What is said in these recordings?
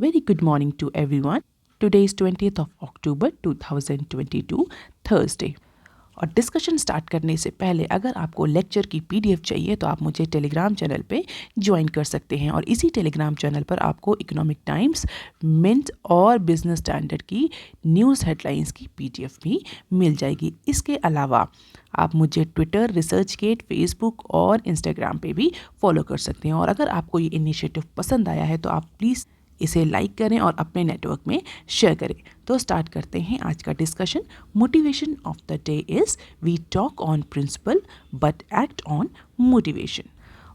Very good morning to everyone. Today is 20th of October 2022 Thursday. और discussion start करने से पहले अगर आपको लेक्चर की पीडीएफ चाहिए तो आप मुझे टेलीग्राम चैनल पे ज्वाइन कर सकते हैं और इसी टेलीग्राम चैनल पर आपको इकोनॉमिक टाइम्स, मिंट और बिजनेस स्टैंडर्ड की न्यूज़ हेडलाइंस की पीडीएफ भी मिल जाएगी। इसके अलावा आप मुझे ट्विटर, रिसर्चगेट, फेसबुक और इंस्टाग्राम पे भी फॉलो कर सकते हैं। और अगर आपको ये इनिशिएटिव पसंद आया है तो आप प्लीज़ इसे लाइक करें और अपने नेटवर्क में शेयर करें। तो स्टार्ट करते हैं आज का discussion. Motivation of the day is we talk on principle but act on motivation.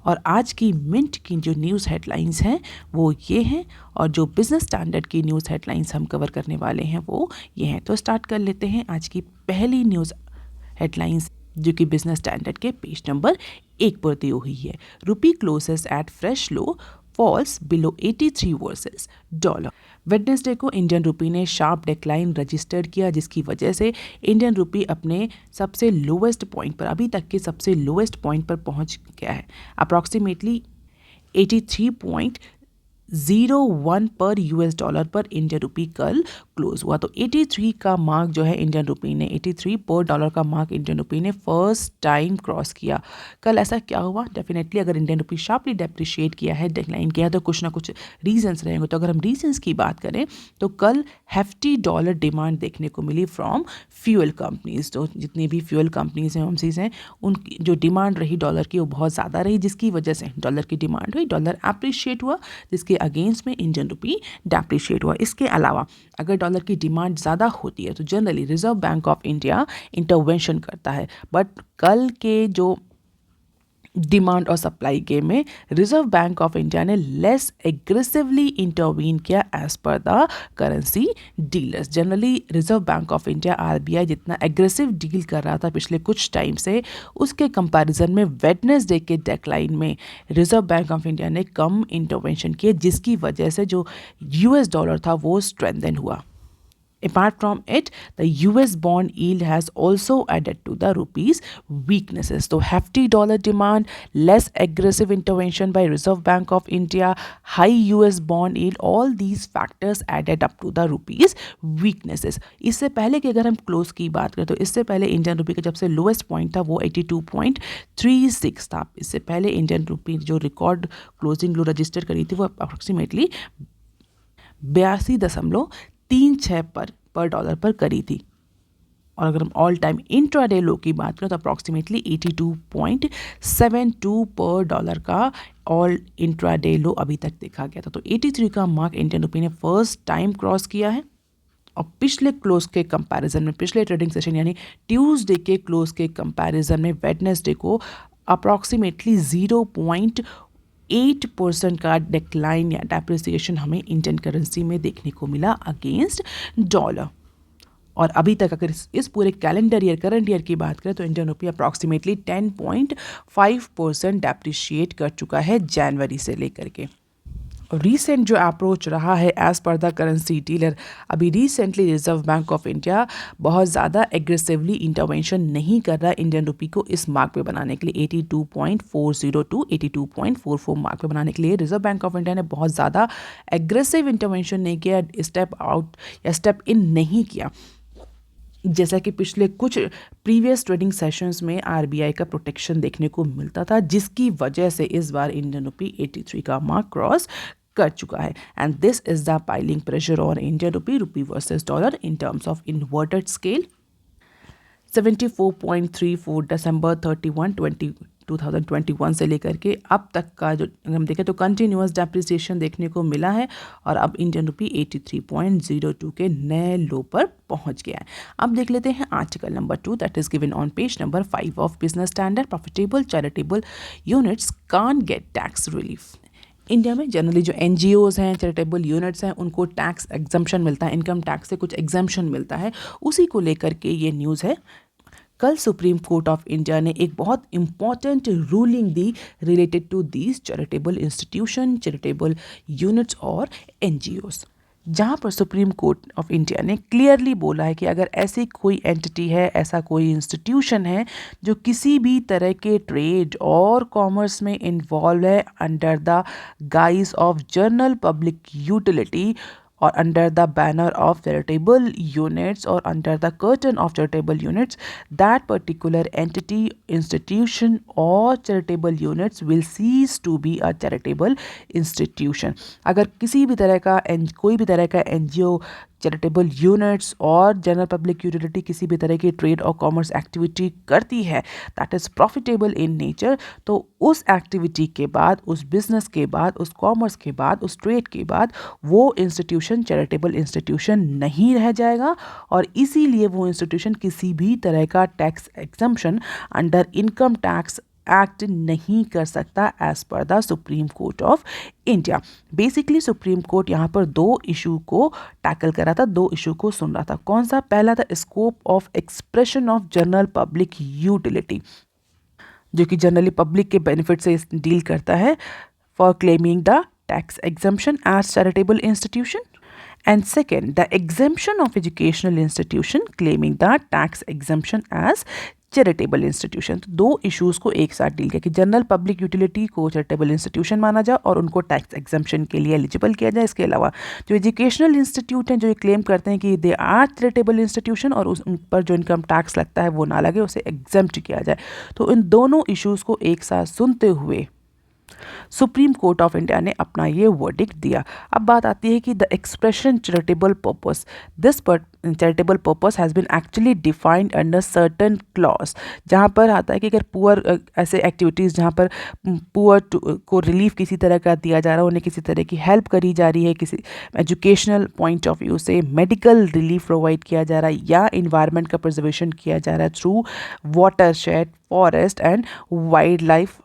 और आज की मिंट की जो न्यूज़ हेडलाइंस हैं वो ये हैं और जो बिजनेस स्टैंडर्ड की न्यूज़ हेडलाइंस हम कवर करने वाले हैं वो ये हैं। तो स्टार्ट कर लेते हैं आज की पहली न्यूज़ हेडलाइंस जो कि बिजनेस स्टैंडर्ड के पेज नंबर 1 पर दी हुई है। Rupee closes at fresh low, falls below 83 versus dollar. Wednesday को इंडियन रूपी ने शार्प डिक्लाइन रजिस्टर किया जिसकी वजह से इंडियन रूपी अपने सबसे लोवेस्ट पॉइंट पर, अभी तक के सबसे लोवेस्ट पॉइंट पर पहुंच गया है। अप्रॉक्सीमेटली 83.01 पर यूएस डॉलर पर इंडियन रूपी कल क्लोज हुआ। तो 83 का मार्क जो है इंडियन रूपी ने 83 पर डॉलर का मार्क इंडियन रूपी ने फर्स्ट टाइम क्रॉस किया। कल ऐसा क्या हुआ? डेफिनेटली अगर इंडियन रूपी शार्पली डेप्रिशिएट किया है, डिक्लाइन किया है तो कुछ ना कुछ रीजंस रहेंगे। तो अगर हम रीजंस की बात करें तो कल हेफ्टी डॉलर डिमांड देखने को मिली फ्रॉम फ्यूल कंपनीज। तो जितनी भी फ्यूल कंपनीज हैं, एमसीज हैं, उनकी जो डिमांड रही डॉलर की वो बहुत ज़्यादा रही जिसकी वजह से डॉलर की डिमांड हुई, डॉलर अप्रिशिएट हुआ जिसके अगेंस्ट में इंडियन रूपी डेप्रिशिएट हुआ। इसके अलावा अगर डॉलर की डिमांड ज़्यादा होती है तो generally reserve bank of India intervention करता है। बट कल के जो डिमांड और सप्लाई गेम में रिजर्व बैंक ऑफ इंडिया ने लेस एग्रेसिवली इंटरवीन किया as per the currency dealers. Generally reserve bank of India RBI जितना एग्रेसिव डील कर रहा था पिछले कुछ टाइम से, उसके कंपैरिजन में वेडनेसडे के डेक्लाइन में रिजर्व बैंक ऑफ इंडिया ने कम इंटरवेंशन किए जिसकी वजह से जो यूएस डॉलर था वो स्ट्रेंथन हुआ। Apart from it, the US bond yield has also added to the rupee's weaknesses. So hefty dollar demand, less aggressive intervention by Reserve Bank of India, high US bond yield, all these factors added up to the rupee's weaknesses. इससे पहले कि अगर हम close की बात करें तो इससे पहले इंडियन रूपी का जब से लोएस्ट पॉइंट था वो 82.36 था। इससे पहले इंडियन रूपी जो रिकॉर्ड क्लोजिंग लो रजिस्टर करी थी वो अप्रॉक्सीमेटली 82.36 पर डॉलर पर करी थी। और अगर हम ऑल टाइम इंट्राडे लो की बात करें तो अप्रॉक्सीमेटली 82.72 पर डॉलर का ऑल इंट्राडे लो अभी तक देखा गया था। तो 83 का मार्क इंडियन रूपी ने फर्स्ट टाइम क्रॉस किया है। और पिछले क्लोज के कंपैरिजन में, पिछले ट्रेडिंग सेशन यानी ट्यूसडे के क्लोज के कंपैरिजन में वेडनेसडे को अप्रॉक्सीमेटली 0.8% का डिक्लाइन या डेप्रिसिएशन हमें इंडियन करेंसी में देखने को मिला अगेंस्ट डॉलर। और अभी तक अगर इस पूरे कैलेंडर ईयर, करंट ईयर की बात करें तो इंडियन रूपी अप्रॉक्सीमेटली 10.5% डेप्रिशिएट कर चुका है जनवरी से लेकर के। रीसेंट जो अप्रोच रहा है as per the currency dealer, अभी recently Reserve bank of India बहुत ज़्यादा एग्रेसिवली इंटरवेंशन नहीं कर रहा इंडियन रूपी को इस मार्क पे बनाने के लिए। 82.402 82.44 मार्क पे बनाने के लिए रिजर्व बैंक ऑफ इंडिया ने बहुत ज़्यादा एग्रेसिव इंटरवेंशन नहीं किया, स्टेप आउट या स्टेप इन नहीं किया जैसा कि पिछले कुछ प्रीवियस ट्रेडिंग सेशंस में आरबीआई का प्रोटेक्शन देखने को मिलता था, जिसकी वजह से इस बार इंडियन रूपी 83 का मार्क क्रॉस कर चुका है। And this is the piling pressure on Indian rupee versus dollar in terms of inverted scale. 74.34 दिसंबर 2021 से लेकर के अब तक का जो हम देखें तो कंटिन्यूअस डेप्रिसिएशन देखने को मिला है और अब इंडियन रूपी 83.02 के नए लो पर पहुंच गया है। अब देख लेते हैं article number 2 that is given on page number 5 of business standard. Profitable charitable units can't get tax relief. India में जनरली जो एनजीओज हैं, चैरिटेबल यूनिट्स हैं, उनको टैक्स एग्जम्पशन मिलता है, इनकम टैक्स से कुछ एग्जम्पशन मिलता है, उसी को लेकर के ये न्यूज़ है। कल सुप्रीम कोर्ट ऑफ इंडिया ने एक बहुत इंपॉर्टेंट रूलिंग दी related to these charitable institution, charitable units और एनजीओज। जहाँ पर सुप्रीम कोर्ट ऑफ इंडिया ने क्लियरली बोला है कि अगर ऐसी कोई एंटिटी है, ऐसा कोई इंस्टीट्यूशन है जो किसी भी तरह के ट्रेड और कॉमर्स में इन्वॉल्व है under the guys of general public utility or under the banner of charitable units or under the curtain of charitable units, that particular entity, institution or charitable units will cease to be a charitable institution. अगर किसी भी तरह का कोई भी तरह का NGO, charitable units और जनरल पब्लिक यूटिलिटी किसी भी तरह की ट्रेड और कॉमर्स एक्टिविटी करती है that is profitable in nature, तो उस एक्टिविटी के बाद, उस बिजनेस के बाद, उस कॉमर्स के बाद, उस ट्रेड के बाद वो इंस्टीट्यूशन चैरिटेबल इंस्टीट्यूशन नहीं रह जाएगा और इसीलिए वो इंस्टीट्यूशन किसी भी तरह का tax exemption under income tax act नहीं कर सकता as per the supreme court of India. Basically supreme court यहाँ पर दो इशू को टैकल कर रहा था, दो इशू को सुन रहा था। कौन सा? पहला था scope of expression of general public utility, जो कि जनरली पब्लिक के बेनिफिट से डील करता है, for claiming the tax exemption as charitable institution, and second the exemption of educational institution claiming the tax exemption as charitable institution. तो दो issues को एक साथ डील किया कि जनरल पब्लिक यूटिलिटी को चैरिटेबल इंस्टीट्यूशन माना जाए और उनको टैक्स एग्जम्पशन के लिए एलिजिबल किया जाए। इसके अलावा जो एजुकेशनल इंस्टीट्यूट हैं जो ये क्लेम करते हैं कि दे आर चैरिटेबल इंस्टीट्यूशन और उन पर जो इनकम टैक्स लगता है वो ना लगे, उसे एग्जम्प्ट किया जाए। तो इन दोनों इश्यूज़ को एक साथ सुनते हुए सुप्रीम कोर्ट ऑफ इंडिया ने अपना ये वर्डिक्ट दिया। अब बात आती है कि the expression charitable purpose, this charitable purpose has been actually defined under certain clause, जहाँ पर आता है कि अगर पुअर ऐसे एक्टिविटीज़ जहाँ पर पुअर को रिलीफ किसी तरह का दिया जा रहा है, उन्हें किसी तरह की हेल्प करी जा रही है, किसी एजुकेशनल पॉइंट ऑफ व्यू से मेडिकल रिलीफ प्रोवाइड किया जा रहा है या इन्वायरमेंट का प्रिजर्वेशन किया जा रहा है through water shade, forest and wild life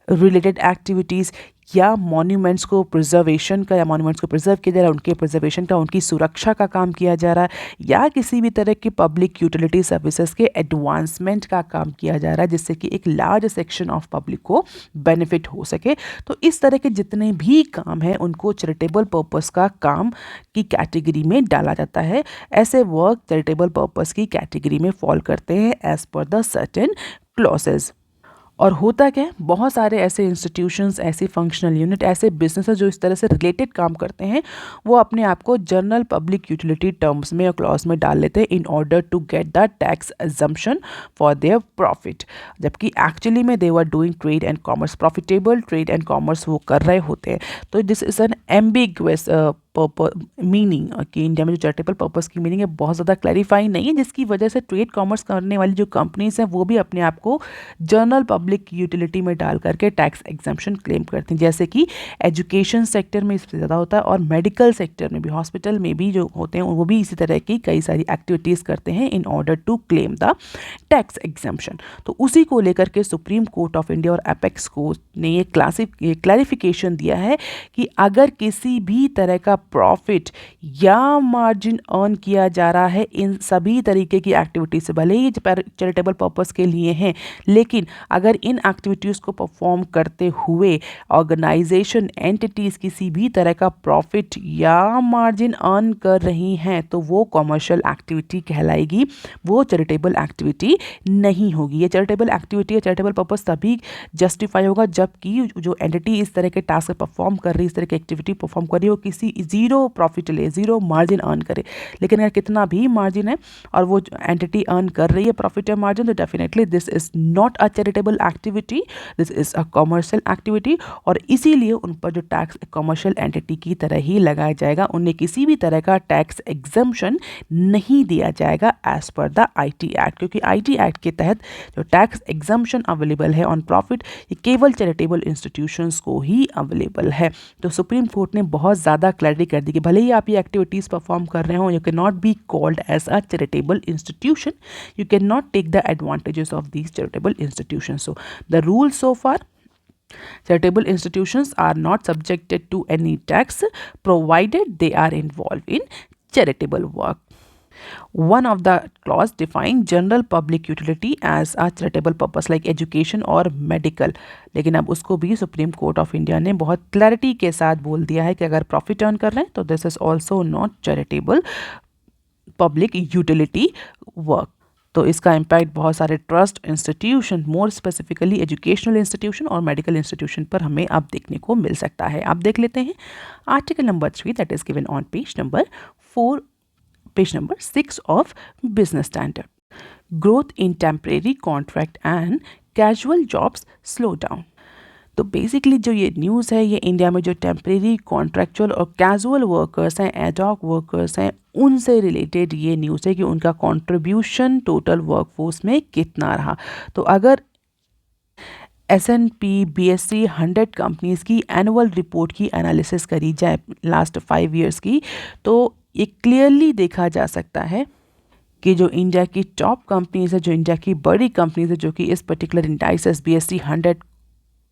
related activities, या मॉन्यूमेंट्स को प्रिजर्वेशन का, या मॉन्यूमेंट्स को प्रिजर्व किया जा रहा है, उनके प्रिजर्वेशन का, उनकी सुरक्षा का काम किया जा रहा है, या किसी भी तरह की पब्लिक यूटिलिटी सर्विसेज के एडवांसमेंट का काम किया जा रहा है जिससे कि एक लार्ज सेक्शन ऑफ पब्लिक को बेनिफिट हो सके। तो इस तरह के जितने भी काम हैं उनको चैरिटेबल पर्पस का काम की कैटेगरी में डाला जाता है। ऐसे वर्क चैरिटेबल पर्पस की कैटेगरी में फॉल करते हैं as per the certain clauses. और होता क्या है, बहुत सारे ऐसे इंस्टीट्यूशंस, ऐसे फंक्शनल यूनिट, ऐसे बिजनेसेस जो इस तरह से रिलेटेड काम करते हैं वो अपने आप को जनरल पब्लिक यूटिलिटी टर्म्स में या क्लॉज में डाल लेते हैं in order to get the tax exemption for their profit, जबकि एक्चुअली में they were doing trade and commerce, profitable trade and commerce वो कर रहे होते हैं। तो this is an ambiguous meaning कि इंडिया में जो चैरिटेबल पर्पस की मीनिंग है बहुत ज़्यादा क्लैरिफाई नहीं है, जिसकी वजह से ट्रेड कॉमर्स करने वाली जो कंपनीज हैं वो भी अपने आप को जनरल पब्लिक यूटिलिटी में डाल करके टैक्स एग्जम्पशन क्लेम करती हैं। जैसे कि एजुकेशन सेक्टर में इससे ज़्यादा होता है और मेडिकल सेक्टर में भी, हॉस्पिटल में भी जो होते हैं वो भी इसी तरह की कई सारी एक्टिविटीज़ करते हैं in order to claim the tax exemption. तो उसी को लेकर के सुप्रीम कोर्ट ऑफ इंडिया और एपेक्स कोर्ट ने ये क्लैरिफिकेशन दिया है कि अगर किसी भी तरह का प्रॉफिट या मार्जिन अर्न किया जा रहा है इन सभी तरीके की एक्टिविटी से, भले ही चैरिटेबल पर्पस के लिए हैं, लेकिन अगर इन एक्टिविटीज़ को परफॉर्म करते हुए ऑर्गेनाइजेशन, एंटिटीज़ किसी भी तरह का प्रॉफिट या मार्जिन अर्न कर रही हैं तो वो कॉमर्शियल एक्टिविटी कहलाएगी, वो चैरिटेबल एक्टिविटी नहीं होगी। ये चैरिटेबल एक्टिविटी या चैरिटेबल पर्पस तभी जस्टिफाई होगा जबकि जो एंटिटी इस तरह के टास्क परफॉर्म कर रही है, इस तरह की एक्टिविटी परफॉर्म कर रही है, वो किसी ज़ीरो प्रॉफिट ले, ज़ीरो मार्जिन अर्न करे। लेकिन अगर कितना भी मार्जिन है और वो एंटिटी अर्न कर रही है प्रॉफिट या मार्जिन, तो definitely this is not a charitable activity, this is a commercial activity, और इसीलिए उन पर जो टैक्स कॉमर्शियल एंटिटी की तरह ही लगाया जाएगा, उन्हें किसी भी तरह का टैक्स एग्जम्पशन नहीं दिया जाएगा as per the IT act, क्योंकि IT एक्ट के तहत जो टैक्स एग्जम्पशन अवेलेबल है ऑन प्रॉफिट ये केवल चैरिटेबल इंस्टीट्यूशंस को ही अवेलेबल है। तो सुप्रीम कोर्ट ने बहुत ज़्यादा क्लैरिटी कर दी कि भले ही आप ये एक्टिविटीज़ परफॉर्म कर रहे हो, you can not be called as a charitable institution, you can not take the advantages of these charitable institution. So the rule so far, charitable institutions are not subjected to any tax provided they are involved in charitable work. One of the clause define general public utility as a charitable purpose like education और medical, लेकिन अब उसको भी supreme court of India ने बहुत clarity के साथ बोल दिया है कि अगर प्रॉफिट अर्न कर रहे हैं तो this is also not charitable public utility work. तो इसका इम्पैक्ट बहुत सारे trust institution, more specifically educational institution और मेडिकल इंस्टीट्यूशन पर हमें अब देखने को मिल सकता है। अब देख लेते हैं article number 3 that is given on page number 4, page number 6 of business standard. Growth in temporary contract and casual jobs slow down. तो बेसिकली जो ये न्यूज़ है ये इंडिया में जो टेम्परेरी कॉन्ट्रैक्चुअल और कैजुअल वर्कर्स हैं, एडॉक वर्कर्स हैं, उनसे रिलेटेड ये न्यूज़ है कि उनका कंट्रीब्यूशन टोटल वर्कफोर्स में कितना रहा। तो अगर S&P BSE 100 कंपनीज़ की एनुअल रिपोर्ट की एनालिसिस करी जाए लास्ट 5 ईयर्स की, तो ये क्लियरली देखा जा सकता है कि जो इंडिया की टॉप कंपनीज़ है, जो इंडिया की बड़ी कंपनीज़ है, जो कि इस पर्टिकुलर इंडाइसेस BSE 100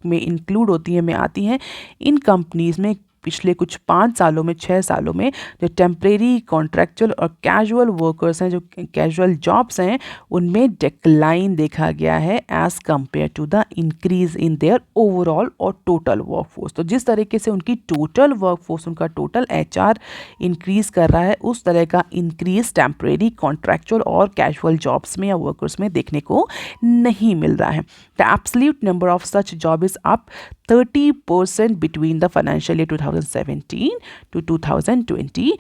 में इंक्लूड होती हैं, में आती हैं, इन कंपनीज़ में पिछले कुछ 5 सालों में, 6 सालों में जो टेम्परेरी कॉन्ट्रैक्चुअल और कैजुअल वर्कर्स हैं, जो कैजुअल जॉब्स हैं, उनमें डिक्लाइन देखा गया है as compare to the increase in their overall और टोटल वर्कफोर्स। तो जिस तरीके से उनकी टोटल वर्कफोर्स, उनका टोटल HR इंक्रीज कर रहा है, उस तरह का इंक्रीज टेम्परेरी कॉन्ट्रैक्चुअल और कैजुअल जॉब्स में या वर्कर्स में देखने को नहीं मिल रहा है। The absolute number of such job is up 30% between the financial year 2017 to 2022।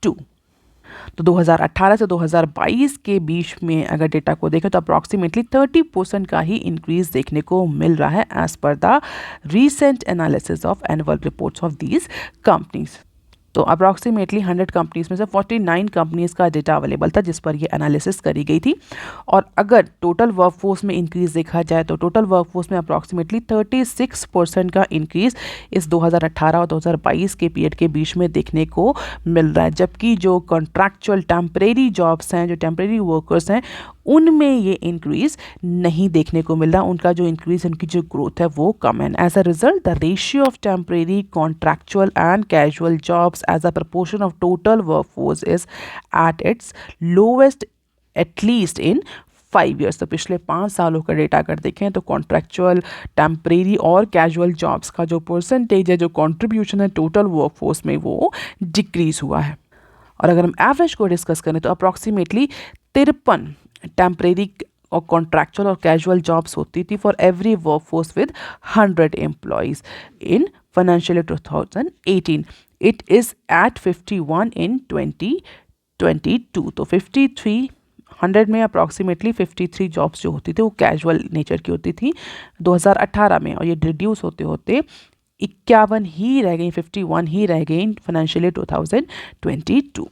तो 2018 से 2022 के बीच में अगर डेटा को देखें तो अप्रॉक्सीमेटली 30% का ही इंक्रीज देखने को मिल रहा है as per the recent analysis of annual reports of these companies. तो अप्रॉक्सीमेटली 100 कंपनीज़ में से 49 कंपनीज़ का डेटा अवेलेबल था जिस पर ये एनालिसिस करी गई थी। और अगर टोटल वर्कफोर्स में इंक्रीज़ देखा जाए तो टोटल वर्कफोर्स में अप्रॉक्सीमेटली 36% का इंक्रीज़ इस 2018 और 2022 के पीरियड के बीच में देखने को मिल रहा है, जबकि जो कॉन्ट्रैक्चुअल टेम्परेरी जॉब्स हैं, जो टेम्परेरी वर्कर्स हैं, उनमें ये इंक्रीज़ नहीं देखने को मिल रहा। उनका जो इंक्रीज़, उनकी जो ग्रोथ है वो कम है। As a result the ratio of temporary contractual and casual jobs as a proportion of total workforce is at its lowest at least in 5 years. तो पिछले 5 सालों का डेटा अगर देखें तो कॉन्ट्रैक्चुअल, टेम्परेरी और कैजुअल जॉब्स का जो परसेंटेज है, जो कॉन्ट्रीब्यूशन है टोटल वर्कफोर्स में, वो डिक्रीज़ हुआ है। और अगर हम एवरेज को डिस्कस करें तो अप्रॉक्सीमेटली 53 टेम्परेरी और कॉन्ट्रैक्चुअल और कैजुअल जॉब्स होती थी for every workforce with 100 employees in financial year 2018। It is at 51 in 2022। तो 53, 100 में अप्रॉक्सीमेटली 53 जॉब्स जो होती थी वो कैजुअल नेचर की होती थी 2018 में, और ये रिड्यूस होते होते 51 ही रह गई, 51 ही रह गई इन फाइनेंशियल ईयर 2022।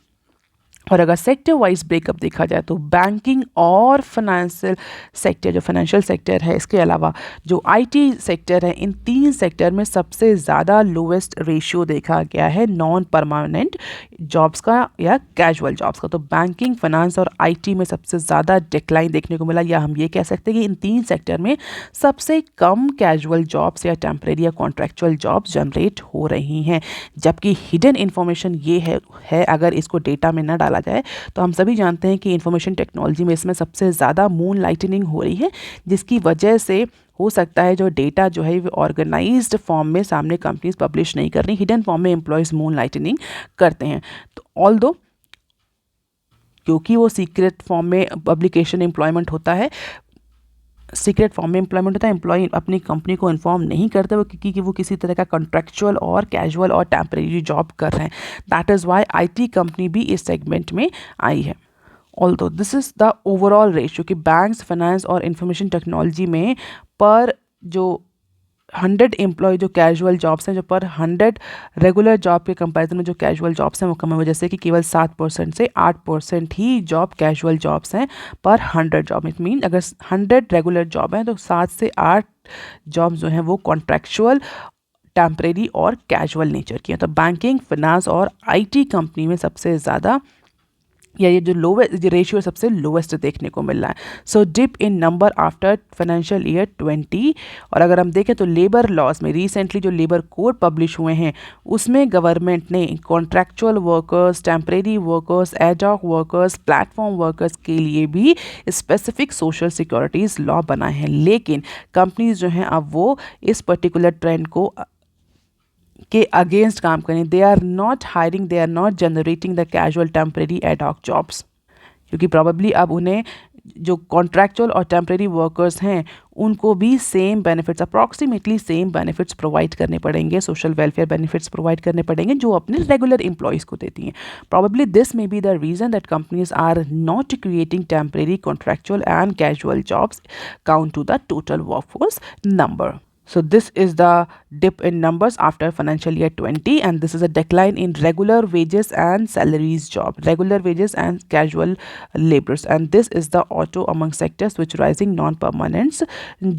और अगर सेक्टर वाइज ब्रेकअप देखा जाए तो बैंकिंग और फाइनेंशियल सेक्टर, जो फाइनेंशियल सेक्टर है, इसके अलावा जो IT सेक्टर है, इन 3 सेक्टर में सबसे ज़्यादा लोवेस्ट रेशियो देखा गया है नॉन परमानेंट जॉब्स का या कैजुअल जॉब्स का। तो बैंकिंग, फाइनेंस और IT में सबसे ज़्यादा डिक्लाइन देखने को मिला, या हम ये कह सकते हैं कि इन 3 सेक्टर में सबसे कम कैजुअल जॉब्स या टेम्परेरी या कॉन्ट्रैक्चुअल जॉब्स जनरेट हो रही हैं। जबकि हिडन इन्फॉर्मेशन ये है अगर इसको डेटा में न डाला जाए तो हम सभी जानते हैं कि इंफॉर्मेशन टेक्नोलॉजी में इसमें सबसे ज़्यादा मून लाइटनिंग हो रही है, जिसकी वजह से हो सकता है जो डेटा जो है वो ऑर्गेनाइज्ड फॉर्म में सामने कंपनीज पब्लिश नहीं कर रही, हिडन फॉर्म में एम्प्लॉयज़ मून लाइटनिंग करते हैं। तो ऑल्दो क्योंकि वो सीक्रेट फॉर्म में पब्लिकेशन एम्प्लॉयमेंट होता है, सीक्रेट फॉर्म में एम्प्लॉयमेंट होता है, एम्प्लॉय अपनी कंपनी को इन्फॉर्म नहीं करते वो क्योंकि वो किसी तरह का कॉन्ट्रैक्चुअल और कैजुअल और टेम्परेरी जॉब कर रहे हैं। That is why IT company भी इस सेगमेंट में आई है। Although this is the overall ratio कि बैंक्स, फाइनेंस और इंफॉर्मेशन टेक्नोलॉजी में पर जो 100 एम्प्लॉय जो कैजुअल जॉब्स हैं, जो पर 100 रेगुलर जॉब के कंपैरिजन में जो कैजुअल जॉब्स हैं वो कम है, वजह से कि केवल 7% से 8% ही जॉब कैजुअल जॉब्स हैं पर 100 जॉब। इट मीन अगर 100 रेगुलर जॉब हैं तो 7 से 8 जॉब जो हैं वो कॉन्ट्रैक्चुअल, टेम्परेरी और कैजुअल नेचर की हैं। तो बैंकिंग, फाइनेंस और IT कंपनी में सबसे ज़्यादा या ये जो लोवेस्ट रेशियो सबसे लोवेस्ट देखने को मिल रहा है। So dip in number after financial year 20। और अगर हम देखें तो लेबर लॉज में रिसेंटली जो लेबर कोड पब्लिश हुए हैं उसमें गवर्नमेंट ने contractual workers, temporary workers, ad hoc workers, platform workers के लिए भी स्पेसिफिक सोशल सिक्योरिटीज़ लॉ बनाए हैं। लेकिन कंपनीज जो हैं अब वो इस पर्टिकुलर ट्रेंड को के अगेंस्ट काम करें। They are not hiring, they are not generating the casual temporary ad hoc jobs, क्योंकि प्रॉबेबली अब उन्हें जो कॉन्ट्रैक्चुअल और टेम्परेरी वर्कर्स हैं उनको भी same benefits, approximately same benefits provide करने पड़ेंगे, सोशल वेलफेयर बेनिफिट्स प्रोवाइड करने पड़ेंगे जो अपने रेगुलर एम्प्लॉयज़ को देती हैं। Probably this may be the reason that companies are not creating temporary, contractual and casual jobs count to the total workforce number. So this is the dip in numbers after financial year 20, and this is a decline in regular wages and salaries job, regular wages and casual laborers, and this is the auto among sectors which rising non-permanent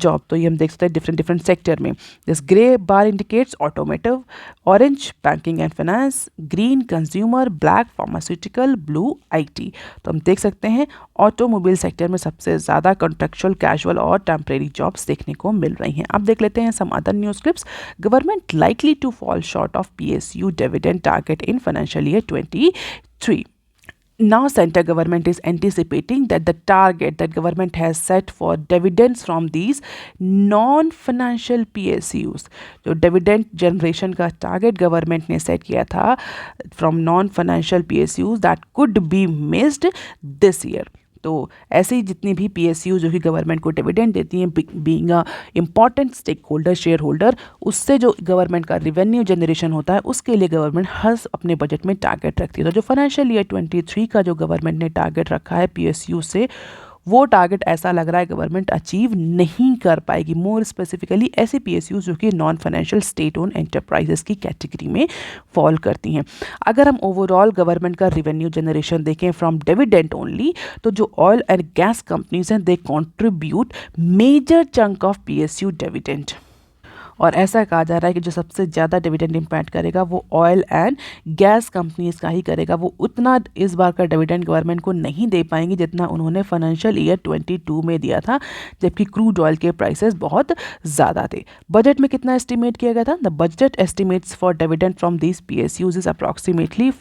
job. तो ये हम देख सकते हैं different sector में. This gray bar indicates automotive, orange banking and finance, green consumer, black pharmaceutical, blue IT. तो हम देख सकते हैं ऑटोमोबाइल सेक्टर में सबसे ज़्यादा कॉन्ट्रैक्चुअल, कैजुअल और टेम्परेरी जॉब्स देखने को मिल रही हैं। अब देख लेते हैं some other news clips. Government likely to fall short of PSU dividend target in financial year 23। Now center government is anticipating that the target that government has set for dividends from these non-financial PSUs, जो dividend generation का target government ने set किया था from non-financial PSUs, that could be missed this year. तो ऐसे ही जितनी भी PSU जो कि गवर्नमेंट को डिविडेंड देती हैं, being a important stakeholder, shareholder, उससे जो गवर्नमेंट का रेवेन्यू जनरेशन होता है उसके लिए गवर्नमेंट हर अपने बजट में टारगेट रखती है। तो जो फाइनेंशियल ईयर 23 का जो गवर्नमेंट ने टारगेट रखा है PSU से, वो टारगेट ऐसा लग रहा है गवर्नमेंट अचीव नहीं कर पाएगी। मोर स्पेसिफिकली ऐसे PSU जो कि non financial state own enterprises की कैटेगरी में फॉल करती हैं। अगर हम ओवरऑल गवर्नमेंट का रेवेन्यू जनरेशन देखें फ्रॉम डिविडेंड ओनली, तो जो ऑयल एंड गैस कंपनीज हैं they contribute major chunk of PSU dividend. और ऐसा कहा जा रहा है कि जो सबसे ज़्यादा डिविडेंड इम्पैक्ट करेगा वो ऑयल एंड गैस कंपनीज का ही करेगा। वो उतना इस बार का डिविडेंड गवर्नमेंट को नहीं दे पाएंगी जितना उन्होंने फाइनेंशियल ईयर 22 में दिया था, जबकि क्रूड ऑयल के प्राइसेस बहुत ज़्यादा थे। बजट में कितना एस्टिमेट किया गया था? The budget estimates for dividend from these PSUs is approximately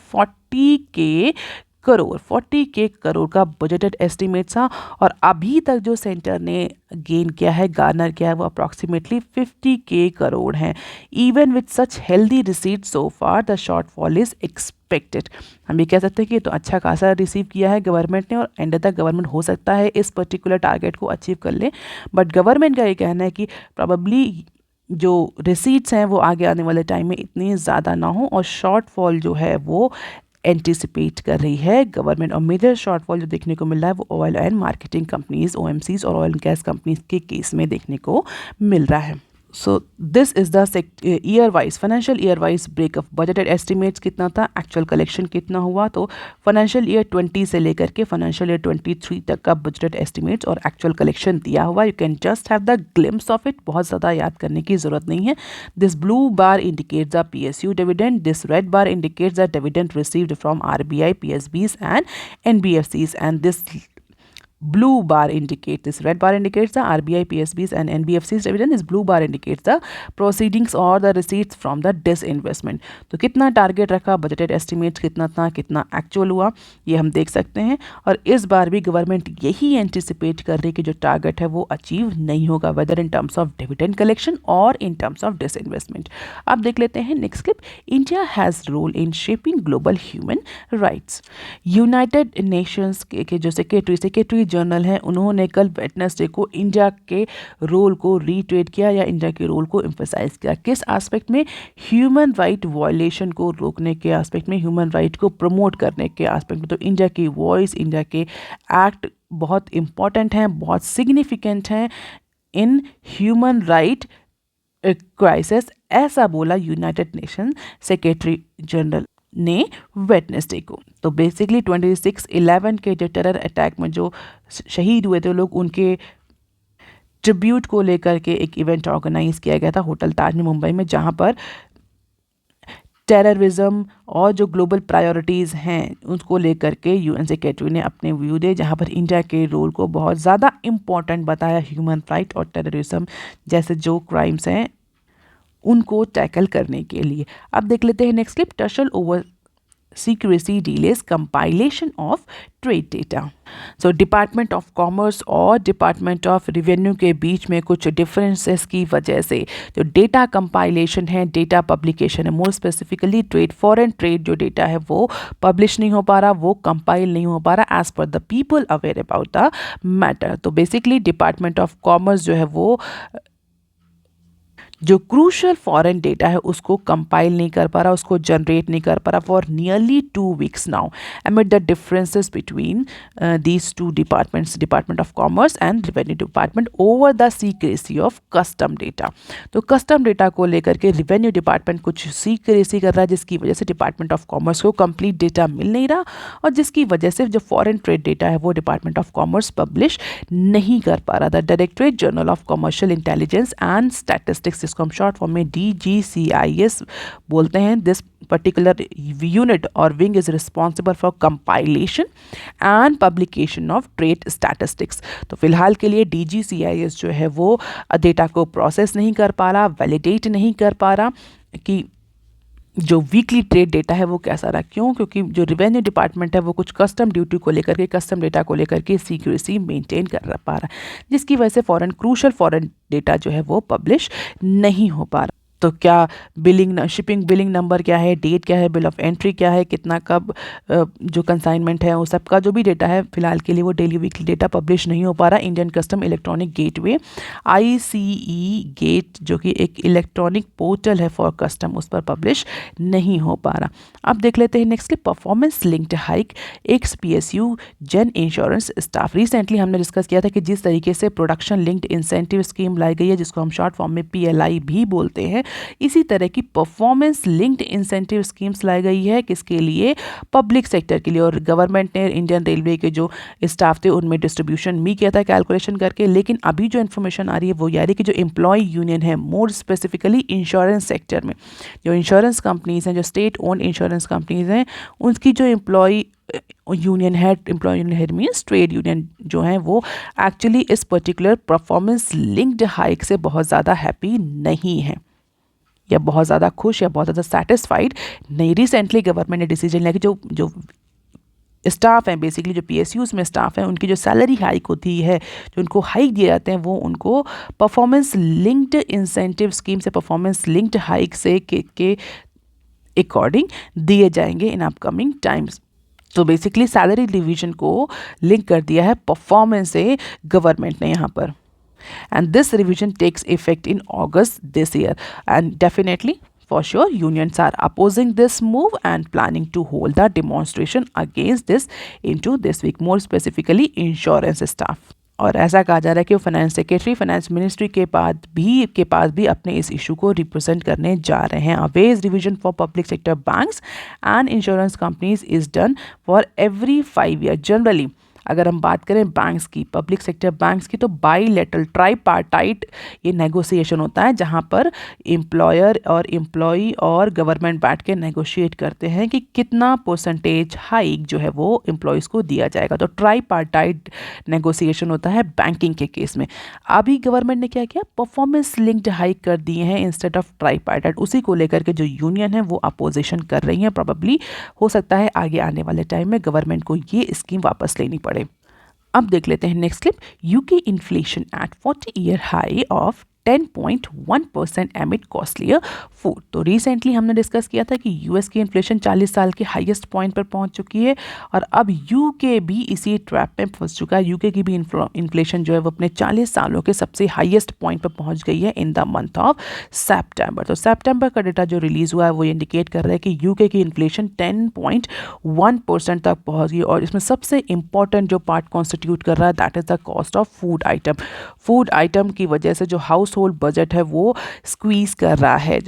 40K crore का बजटेड एस्टिमेट था। और अभी तक जो सेंटर ने गेन किया है, गार्नर किया है, वो अप्रॉक्सीमेटली 50K करोड़ हैं। Even with such healthy receipt so far the shortfall is expected. हम ये कह सकते हैं कि तो अच्छा खासा रिसीव किया है गवर्नमेंट ने और एंड तक गवर्नमेंट हो सकता है इस पर्टिकुलर टारगेट को अचीव कर ले। बट गवर्नमेंट का ये कहना है कि प्रॉबेबली जो रिसीट्स हैं वो आगे आने वाले टाइम में इतनी ज़्यादा ना हो, और शॉर्टफॉल जो है वो एंटिसिपेट कर रही है गवर्नमेंट। और मेजर शॉर्टफॉल जो देखने को मिल रहा है वो oil and marketing companies, OMCs और ऑयल एंड गैस कंपनीज के केस में देखने को मिल रहा है। So this is the year wise, financial year wise breakup. Budgeted estimates कितना था, एक्चुअल कलेक्शन कितना हुआ। तो फाइनेंशियल ईयर 20 से लेकर के फाइनेंशियल ईयर 23 तक का बजटेड एस्टिमेट्स और एक्चुअल कलेक्शन दिया हुआ। You can just have the glimpse of it, बहुत ज़्यादा याद करने की ज़रूरत नहीं है। This blue bar indicates the PSU dividend, this red bar indicates the dividend received from RBI, PSBs and NBFCs, and this blue bar indicates, this red bar indicates the RBI, PSBs and NBFCs dividend, this blue bar indicates the proceedings or the receipts from the disinvestment। तो कितना target रखा, budgeted estimates कितना था, कितना actual हुआ, ये हम देख सकते हैं। और इस बार भी गवर्नमेंट यही एंटिसिपेट कर रही है कि जो टारगेट है वो अचीव नहीं होगा, whether in terms of dividend collection और इन टर्म्स ऑफ डिसइन्वेस्टमेंट। अब देख लेते हैं next clip. India has role in shaping global human rights. United nations के जो सेक्रेटरी जनरल हैं, उन्होंने कल वेडनेसडे को इंडिया के रोल को रीट्रेट किया या इंडिया के रोल को एम्फसाइज किया। किस एस्पेक्ट में? ह्यूमन राइट वायलेशन को रोकने के एस्पेक्ट में, ह्यूमन राइट को प्रमोट करने के एस्पेक्ट में। तो इंडिया की वॉइस, इंडिया के एक्ट बहुत इंपॉर्टेंट हैं, बहुत सिग्निफिकेंट हैं इन ह्यूमन राइट क्राइसिस, ऐसा बोला यूनाइटेड नेशन सेक्रेटरी जनरल ने वेडनेसडे को। तो बेसिकली 26/11 के जो टेरर अटैक में जो शहीद हुए थे लोग, उनके ट्रिब्यूट को लेकर के एक इवेंट ऑर्गेनाइज किया गया था होटल ताज में मुंबई में, जहां पर टेररिज्म और जो ग्लोबल प्रायोरिटीज़ हैं उसको लेकर के यूएन सेक्रेटरी ने अपने व्यू दिए, जहाँ पर इंडिया के रोल को बहुत ज़्यादा इम्पोर्टेंट बताया ह्यूमन राइट और टेररिज्म जैसे जो क्राइम्स हैं उनको टैकल करने के लिए। अब देख लेते हैं next clip, tussle over secrecy delays compilation of trade data। So department of commerce और डिपार्टमेंट ऑफ रेवेन्यू के बीच में कुछ डिफरेंसेस की वजह से जो डेटा कंपाइलेशन है, डेटा पब्लिकेशन है, more specifically trade foreign trade जो डेटा है वो पब्लिश नहीं हो पा रहा, वो कंपाइल नहीं हो पा रहा as per the people aware about the matter. तो बेसिकली डिपार्टमेंट ऑफ कॉमर्स जो है वो जो क्रूशल फॉरेन डेटा है उसको कंपाइल नहीं कर पा रहा, उसको जनरेट नहीं कर पा रहा for nearly 2 weeks now एमिड the differences between these two departments, department of commerce and revenue department over the secrecy of custom data. तो कस्टम डेटा को लेकर के रेवेन्यू डिपार्टमेंट कुछ सीक्रेसी कर रहा है, जिसकी वजह से डिपार्टमेंट ऑफ कॉमर्स को कंप्लीट डेटा मिल नहीं रहा और जिसकी वजह से जो फॉरेन ट्रेड डेटा है वो डिपार्टमेंट ऑफ कॉमर्स पब्लिश नहीं कर पा रहा। The directorate general of commercial intelligence and statistics, जिसको हम शॉर्ट फॉर्म में DGCIS बोलते हैं, दिस पर्टिकुलर यूनिट और wing is responsible for compilation and publication of trade statistics. तो फिलहाल के लिए DGCIS जो है वो डेटा को प्रोसेस नहीं कर पा रहा, वैलिडेट नहीं कर पा रहा कि जो वीकली ट्रेड डेटा है वो कैसा रहा। क्यों? क्योंकि जो रेवेन्यू डिपार्टमेंट है वो कुछ कस्टम ड्यूटी को लेकर के, कस्टम डेटा को लेकर के सीक्रेसी मेंटेन कर पा रहा है, जिसकी वजह से क्रूशल फॉरेन डेटा जो है वो पब्लिश नहीं हो पा रहा। तो क्या शिपिंग बिलिंग नंबर क्या है, डेट क्या है, बिल ऑफ एंट्री क्या है, कितना कब जो कंसाइनमेंट है, वो सब का जो भी डेटा है फिलहाल के लिए वो डेली वीकली डेटा पब्लिश नहीं हो पा रहा। Indian custom electronic gateway ICE gate जो कि एक इलेक्ट्रॉनिक पोर्टल है फॉर कस्टम, उस पर पब्लिश नहीं हो पा रहा। अब देख लेते हैं next performance linked hike x PSU जन इंश्योरेंस स्टाफ। रिसेंटली हमने डिस्कस किया था कि जिस तरीके से प्रोडक्शन लिंक्ड इंसेंटिव स्कीम लाई गई है, जिसको हम शॉर्ट फॉर्म में PLI भी बोलते हैं, इसी तरह की परफॉर्मेंस लिंक्ड इंसेंटिव स्कीम्स लाई गई है किसके लिए? पब्लिक सेक्टर के लिए। और गवर्नमेंट ने इंडियन रेलवे के जो स्टाफ थे उनमें डिस्ट्रीब्यूशन भी किया था कैलकुलेशन करके, लेकिन अभी जो इन्फॉर्मेशन आ रही है वो यार कि जो एम्प्लॉय यूनियन है, मोर स्पेसिफिकली इंश्योरेंस सेक्टर में जो इंश्योरेंस कंपनीज हैं, जो स्टेट ओन इंश्योरेंस कंपनीज हैं, उनकी जो employ union head means trade union जो है वो एक्चुअली इस पर्टिकुलर परफॉर्मेंस लिंक्ड हाइक से बहुत ज़्यादा हैप्पी नहीं है, या बहुत ज़्यादा खुश या बहुत ज़्यादा सेटिस्फाइड नहीं। रिसेंटली गवर्नमेंट ने डिसीजन लिया कि जो स्टाफ हैं, बेसिकली जो PSUs में स्टाफ हैं, उनकी जो सैलरी हाइक होती है, जो उनको हाइक दिए जाते हैं, वो उनको परफॉर्मेंस लिंक्ड इंसेंटिव स्कीम से, परफॉर्मेंस लिंक्ड हाइक से के अकॉर्डिंग दिए जाएंगे इन अपकमिंग टाइम्स। तो बेसिकली सैलरी डिवीजन को लिंक कर दिया है परफॉर्मेंस से गवर्नमेंट ने यहाँ पर। And this revision takes effect in August this year, and definitely for sure unions are opposing this move and planning to hold the demonstration against this into this week, more specifically insurance staff। और ऐसा कहा जा रहा है कि वो finance secretary, finance ministry के पास भी अपने इस इशू को रिप्रेजेंट करने जा रहे हैं। Awez revision for public sector banks and insurance companies is done for every 5 year. Generally अगर हम बात करें बैंक्स की, पब्लिक सेक्टर बैंक्स की, तो बाईलेटरल ट्राईपार्टाइट ये नेगोशिएशन होता है जहाँ पर एम्प्लॉयर और एम्प्लॉई और गवर्नमेंट बैठ के नेगोशिएट करते हैं कि कितना परसेंटेज हाइक जो है वो एम्प्लॉयज़ को दिया जाएगा। तो ट्राईपार्टाइट नेगोशिएशन होता है बैंकिंग के केस में। अभी गवर्नमेंट ने क्या किया? परफॉर्मेंस लिंक्ड हाइक कर दिए हैं इंस्टेड ऑफ ट्राईपार्टाइट। उसी को लेकर के जो यूनियन है वो अपोजिशन कर रही हैं। प्रॉबेबली हो सकता है आगे आने वाले टाइम में गवर्नमेंट को ये स्कीम वापस लेनी पड़े। अब देख लेते हैं next clip, UK inflation eight 40-year high of 10.1% एमिड costlier food. तो रिसेंटली हमने डिस्कस किया था कि यूएस की इन्फ्लेशन 40 साल के हाईएस्ट पॉइंट पर पहुंच चुकी है और अब यूके भी इसी ट्रैप में फंस चुका है। यूके की भी इन्फ्लेशन जो है वो अपने 40 सालों के सबसे हाईएस्ट पॉइंट पर पहुंच गई है इन द मंथ ऑफ सितंबर। तो सितंबर का डेटा जो रिलीज़ हुआ है वो इंडिकेट कर रहा है कि यूके की इन्फ्लेशन 10.1% तक पहुँच गई और इसमें सबसे इंपॉर्टेंट जो पार्ट कॉन्स्टिट्यूट कर रहा है that is the cost of food item. Food item की वजह से जो हाउस होल्ड बजट है वो स्क्वीज कर रहा है,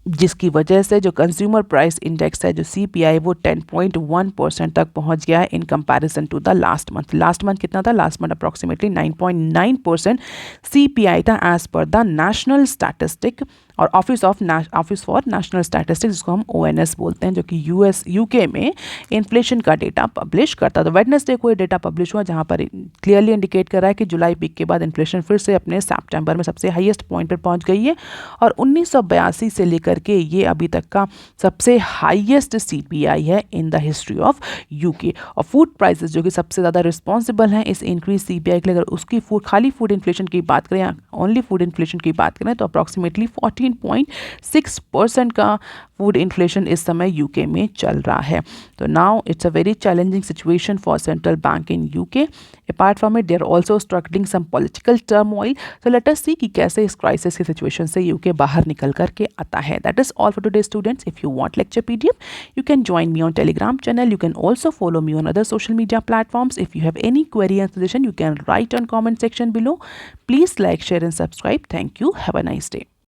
जिसकी वजह से जो कंज्यूमर प्राइस इंडेक्स है जो CPI वो 10.1% तक पहुंच गया है in comparison to the last month. Last month कितना था? लास्ट मंथ अप्रॉक्सीमेटली 9.9% CPI था as per the national statistic और ऑफिस फॉर नेशनल स्टैटिस्टिक्स, जिसको हम ONS बोलते हैं, जो कि यूके में इन्फ्लेशन का डेटा पब्लिश करता है। तो वेडनेसडे को ये डेटा पब्लिश हुआ, जहाँ पर क्लियरली इंडिकेट कर रहा है कि जुलाई पीक के बाद इन्फ्लेशन फिर से अपने सितंबर में सबसे हाईएस्ट पॉइंट पर पहुंच गई है और 1982 से लेकर के ये अभी तक का सबसे हाईएस्ट CPI है in the history of UK. और फूड प्राइसेस जो कि सबसे ज़्यादा रिस्पॉन्सिबल हैं इस इंक्रीज CPI के लिए, अगर उसकी खाली फूड इन्फ्लेशन की बात करें या ओनली फूड इन्फ्लेशन की बात करें तो अप्रॉक्सीमेटली 14.6% का फूड इन्फ्लेशन इस समय यूके में चल रहा है। तो now it's a very challenging situation for central bank in UK. Apart from it, they are also struggling some political turmoil. तो लेट अस सी कि कैसे इस क्राइसिस की सिचुएशन से यूके बाहर निकल करके आता है। That is all for today students. If you want lecture PDF, you can join me on Telegram channel. You can also follow me on other social media platforms. If you have any query and suggestion, you can write on comment section below. Please like, share and subscribe. Thank you. Have a nice day.